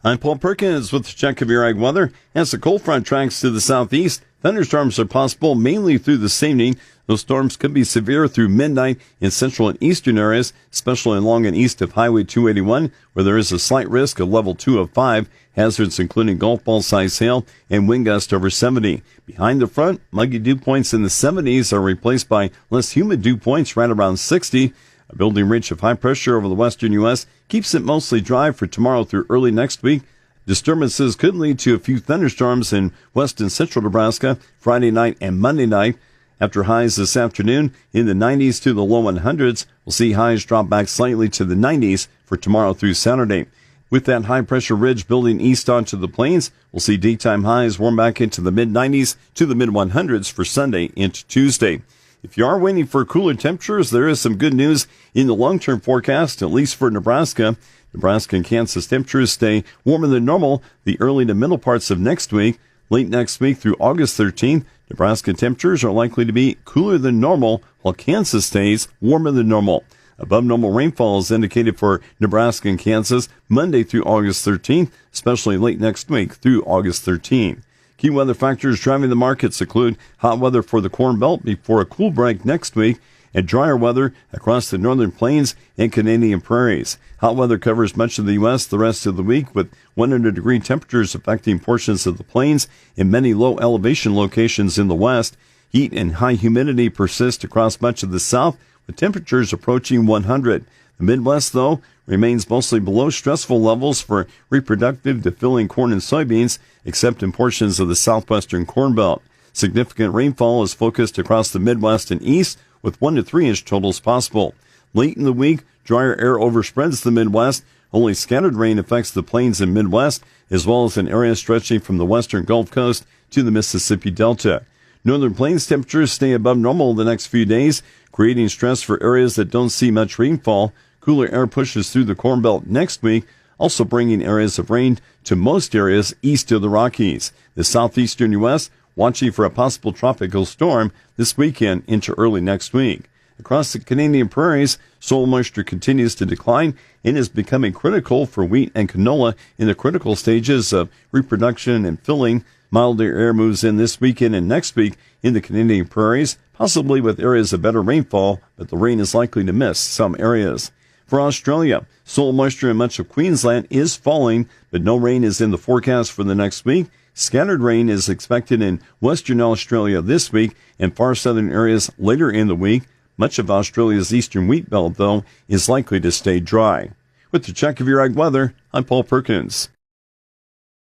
I'm Paul Perkins with the check of your ag weather. As the cold front tracks to the southeast, thunderstorms are possible mainly through this evening. Those storms could be severe through midnight in central and eastern areas, especially along and east of Highway 281, where there is a slight risk of level 2 of 5. Hazards including golf ball size hail and wind gust over 70. Behind the front, muggy dew points in the 70s are replaced by less humid dew points right around 60. A building ridge of high pressure over the western U.S. keeps it mostly dry for tomorrow through early next week. Disturbances could lead to a few thunderstorms in west and central Nebraska Friday night and Monday night. After highs this afternoon in the 90s to the low 100s, we'll see highs drop back slightly to the 90s for tomorrow through Saturday. With that high-pressure ridge building east onto the plains, we'll see daytime highs warm back into the mid-90s to the mid-100s for Sunday into Tuesday. If you are waiting for cooler temperatures, there is some good news in the long-term forecast, at least for Nebraska. Nebraska and Kansas temperatures stay warmer than normal the early to middle parts of next week. Late next week through August 13th, Nebraska temperatures are likely to be cooler than normal, while Kansas stays warmer than normal. Above normal rainfall is indicated for Nebraska and Kansas Monday through August 13th, especially late next week through August 13th. Key weather factors driving the markets include hot weather for the Corn Belt before a cool break next week and drier weather across the northern plains and Canadian prairies. Hot weather covers much of the U.S. the rest of the week with 100-degree temperatures affecting portions of the plains and many low elevation locations in the west. Heat and high humidity persist across much of the south with temperatures approaching 100. The Midwest, though, remains mostly below stressful levels for reproductive to filling corn and soybeans, except in portions of the southwestern Corn Belt. Significant rainfall is focused across the Midwest and East, with 1 to 3 inch totals possible. Late in the week, drier air overspreads the Midwest. Only scattered rain affects the plains and Midwest, as well as in areas stretching from the western Gulf Coast to the Mississippi Delta. Northern plains temperatures stay above normal the next few days, creating stress for areas that don't see much rainfall. Cooler air pushes through the Corn Belt next week, also bringing areas of rain to most areas east of the Rockies. The southeastern U.S. watching for a possible tropical storm this weekend into early next week. Across the Canadian prairies, soil moisture continues to decline and is becoming critical for wheat and canola in the critical stages of reproduction and filling. Milder air moves in this weekend and next week in the Canadian prairies, possibly with areas of better rainfall, but the rain is likely to miss some areas. For Australia, soil moisture in much of Queensland is falling, but no rain is in the forecast for the next week. Scattered rain is expected in Western Australia this week and far southern areas later in the week. Much of Australia's eastern wheat belt, though, is likely to stay dry. With the check of your ag weather, I'm Paul Perkins.